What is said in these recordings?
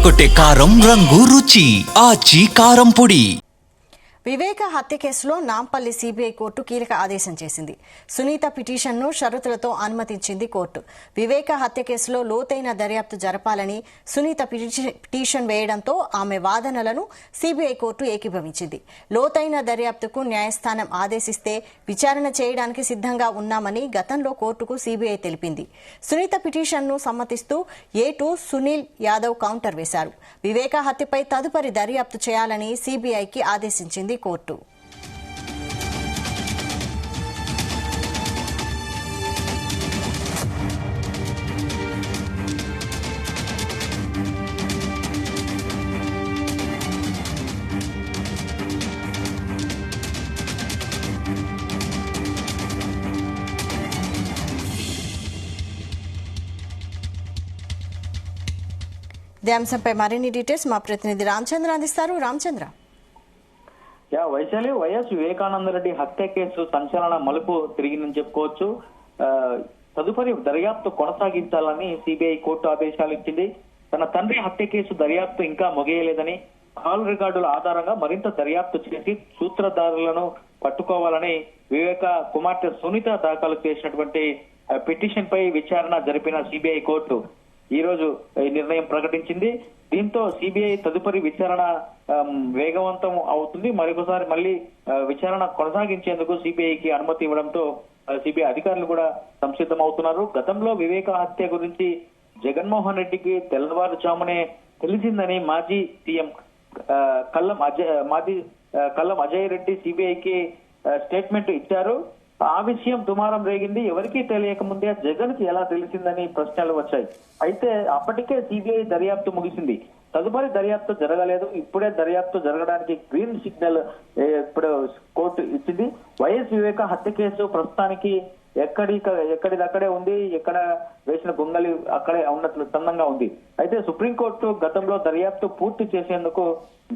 అదరగొట్టే కారం రంగు రుచి ఆచి కారం పొడి. వివేక హత్య కేసులో నాంపల్లి సిబిఐ కోర్టు కీలక ఆదేశం చేసింది. సునీత పిటిషన్ను షరతులతో అనుమతించింది కోర్టు. వివేక హత్య కేసులో లోతైన దర్యాప్తు జరపాలని సునీత పిటిషన్ వేయడంతో ఆమె వాదనలను సిబిఐ కోర్టు ఏకీభవించింది. లోతైన దర్యాప్తుకు న్యాయస్థానం ఆదేశిస్తే విచారణ చేయడానికి సిద్ధంగా ఉన్నామని గతంలో కోర్టుకు సిబిఐ తెలిపింది. సునీత పిటిషన్ను సమ్మతిస్తూ A2 సునీల్ యాదవ్ కౌంటర్ వేశారు. వివేక హత్యపై తదుపరి దర్యాప్తు చేయాలని సిబిఐకి ఆదేశించింది కోర్టు. ఇదే అంశంపై మరిన్ని డీటెయిల్స్ మా ప్రతినిధి రామచంద్ర అందిస్తారు. రామచంద్ర. వైశాలి, వైఎస్ వివేకానందరెడ్డి హత్య కేసు సంచలన మలుపు తిరిగిందని చెప్పుకోవచ్చు. తదుపరి దర్యాప్తు కొనసాగించాలని సిబిఐ కోర్టు ఆదేశాలు ఇచ్చింది. తన తండ్రి హత్య కేసు దర్యాప్తు ఇంకా ముగియలేదని, కాల్ రికార్డుల ఆధారంగా మరింత దర్యాప్తు చేసి సూత్రధారులను పట్టుకోవాలని వివేక కుమార్తె సునీత దాఖలు చేసినటువంటి పిటిషన్ పై విచారణ జరిపిన సిబిఐ కోర్టు ఈ రోజు నిర్ణయం ప్రకటించింది. దీంతో సిబిఐ తదుపరి విచారణ వేగవంతం అవుతుంది. మరొకసారి మళ్ళీ విచారణ కొనసాగించేందుకు సిబిఐకి అనుమతి ఇవ్వడంతో సిబిఐ అధికారులు కూడా సంసిద్ధం అవుతున్నారు. గతంలో వివేక హత్య గురించి జగన్మోహన్ రెడ్డికి తెల్లవారుజామునే తెలిసిందని మాజీ సీఎం కల్లం అజయ్ రెడ్డి సిబిఐకి స్టేట్మెంట్ ఇచ్చారు. ఆ విషయం దుమారం రేగింది. ఎవరికీ తెలియక ముందే జగన్ కి ఎలా తెలిసిందని ప్రశ్నలు వచ్చాయి. అయితే అప్పటికే సిబిఐ దర్యాప్తు ముగిసింది. తదుపరి దర్యాప్తు జరగలేదు. ఇప్పుడే దర్యాప్తు జరగడానికి గ్రీన్ సిగ్నల్ ఇప్పుడు కోర్టు ఇచ్చింది. వైఎస్ వివేక హత్య కేసు ప్రస్తుతానికి ఎక్కడిదక్కడే ఉంది. ఎక్కడ వేసిన గొంగలి అక్కడే ఉన్నట్లు సందంగా ఉంది. అయితే సుప్రీంకోర్టు గతంలో దర్యాప్తు పూర్తి చేసేందుకు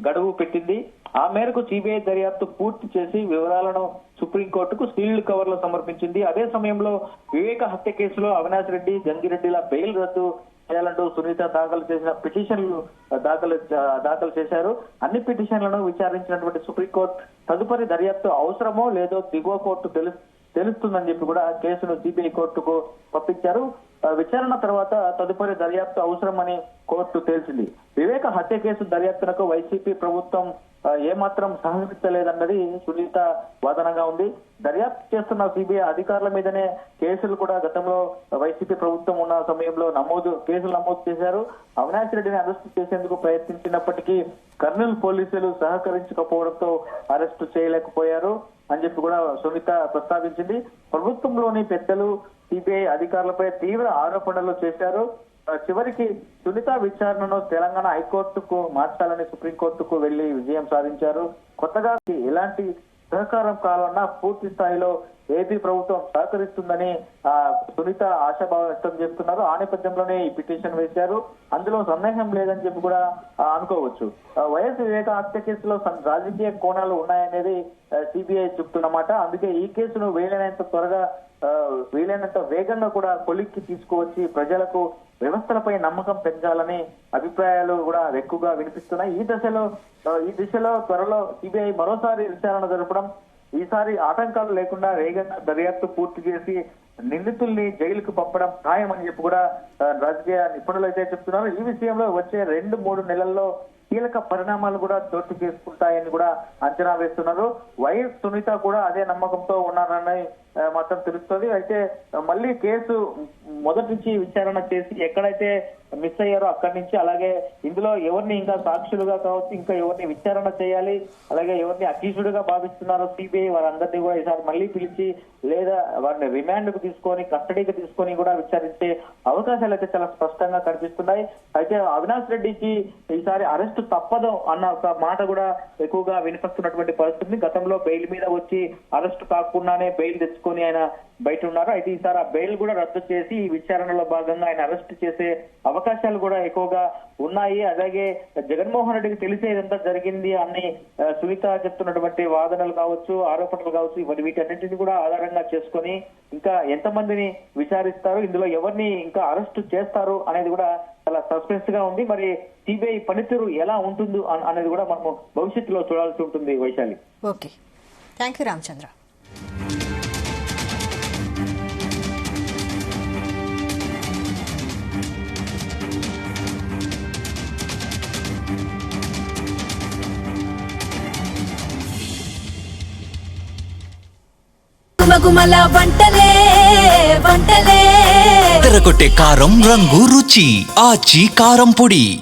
గడువు పెట్టింది. ఆ మేరకు సిబిఐ దర్యాప్తు పూర్తి చేసి వివరాలను సుప్రీంకోర్టుకు సీల్డ్ కవర్లు సమర్పించింది. అదే సమయంలో వివేక హత్య కేసులో అవినాష్ రెడ్డి, జంగిరెడ్డిల బెయిల్ రద్దు చేయాలంటూ సునీత దాఖలు చేసిన పిటిషన్లు దాఖలు చేశారు. అన్ని పిటిషన్లను విచారించినటువంటి సుప్రీంకోర్టు తదుపరి దర్యాప్తు అవసరమో లేదో దిగువ కోర్టు తెలుస్తుందని చెప్పి కూడా కేసును సిబిఐ కోర్టుకు పంపించారు. విచారణ తర్వాత తదుపరి దర్యాప్తు అవసరమని కోర్టు తేల్చింది. వివేక హత్య కేసు దర్యాప్తునకు వైసీపీ ప్రభుత్వం ఏమాత్రం సహకరించలేదన్నది సునీత వాదనగా ఉంది. దర్యాప్తు చేస్తున్న సిబిఐ అధికారుల మీదనే కేసులు కూడా గతంలో వైసీపీ ప్రభుత్వం ఉన్న సమయంలో కేసులు నమోదు చేశారు. అవినాష్ రెడ్డిని అరెస్టు చేసేందుకు ప్రయత్నించినప్పటికీ కర్నూలు పోలీసులు సహకరించకపోవడంతో అరెస్టు చేయలేకపోయారు అని చెప్పి కూడా సునీత ప్రస్తావించింది. ప్రభుత్వంలోని పెద్దలు సిబిఐ అధికారులపై తీవ్ర ఆరోపణలు చేశారు. చివరికి సునీత విచారణను తెలంగాణ హైకోర్టుకు మార్చాలని సుప్రీంకోర్టుకు వెళ్లి విజయం సాధించారు. కొత్తగా ఎలాంటి సహకారం కావాలన్నా పూర్తి స్థాయిలో ఏపీ ప్రభుత్వం సహకరిస్తుందని సునీత ఆశాభావం వ్యక్తం చేస్తున్నారు. ఆ నేపథ్యంలోనే ఈ పిటిషన్ వేశారు. అందులో సందేహం లేదని చెప్పి కూడా అనుకోవచ్చు. వైఎస్ వివేక హత్య కేసులో రాజకీయ కోణాలు ఉన్నాయనేది సిబిఐ చెప్తున్నమాట. అందుకే ఈ కేసును వీలైనంత వేగంగా కూడా కొలిక్కి తీసుకువచ్చి ప్రజలకు వ్యవస్థలపై నమ్మకం పెంచాలని అభిప్రాయాలు కూడా ఎక్కువగా వినిపిస్తున్నాయి. ఈ దిశలో త్వరలో సిబిఐ మరోసారి విచారణ జరపడం, ఈసారి ఆటంకాలు లేకుండా వేగంగా దర్యాప్తు పూర్తి చేసి నిందితుల్ని జైలుకు పంపడం ఖాయమని చెప్పి కూడా రాజకీయ నిపుణులు అయితే చెప్తున్నారు. ఈ విషయంలో వచ్చే 2-3 నెలల్లో కీలక పరిణామాలు కూడా చోటు చేసుకుంటాయని కూడా అంచనా వేస్తున్నారు. వైఎస్ సునీత కూడా అదే నమ్మకంతో ఉన్నారని మాత్రం తెలుస్తుంది. అయితే మళ్ళీ కేసు మొదటి నుంచి విచారణ చేసి ఎక్కడైతే మిస్ అయ్యారో అక్కడి నుంచి, అలాగే ఇందులో ఎవరిని ఇంకా సాక్షులుగా కావచ్చు, ఇంకా ఎవరిని విచారణ చేయాలి, అలాగే ఎవరిని అక్యూజ్డ్ గా భావిస్తున్నారో సిబిఐ వారందరినీ కూడా ఈసారి మళ్ళీ పిలిచి లేదా వారిని రిమాండ్ కు తీసుకొని కస్టడీకి తీసుకొని కూడా విచారించే అవకాశాలు అయితే చాలా స్పష్టంగా కనిపిస్తున్నాయి. అయితే అవినాష్ రెడ్డికి ఈసారి అరెస్టు తప్పదు అన్న ఒక మాట కూడా ఎక్కువగా వినిపిస్తున్నటువంటి పరిస్థితి. గతంలో బెయిల్ మీద వచ్చి అరెస్టు కాకుండానే బెయిల్ తెచ్చుకొని ఆయన బయట ఉన్నారు. అయితే ఈసారి ఆ బెయిల్ కూడా రద్దు చేసి ఈ విచారణలో భాగంగా ఆయన అరెస్ట్ చేసే అవకాశాలు కూడా ఎక్కువగా ఉన్నాయి. అలాగే జగన్మోహన్ రెడ్డికి తెలిసే ఇదంతా జరిగింది అని సునీత చెప్తున్నటువంటి వాదనలు కావచ్చు, ఆరోపణలు కావచ్చు, వీటన్నింటినీ కూడా ఆధారంగా చేసుకొని ఇంకా ఎంతమందిని విచారిస్తారు, ఇందులో ఎవరిని ఇంకా అరెస్టు చేస్తారు అనేది కూడా చాలా సస్పెన్స్ గా ఉంది. మరి సిబిఐ పనితీరు ఎలా ఉంటుందో అనేది కూడా మనము భవిష్యత్తులో చూడాల్సి ఉంటుంది Vaishali. Okay, thank you Ramachandra. గుమగుమల వంటలే వంటలే తెరకొట్టే కారం రంగు రుచి ఆచి కారం పొడి.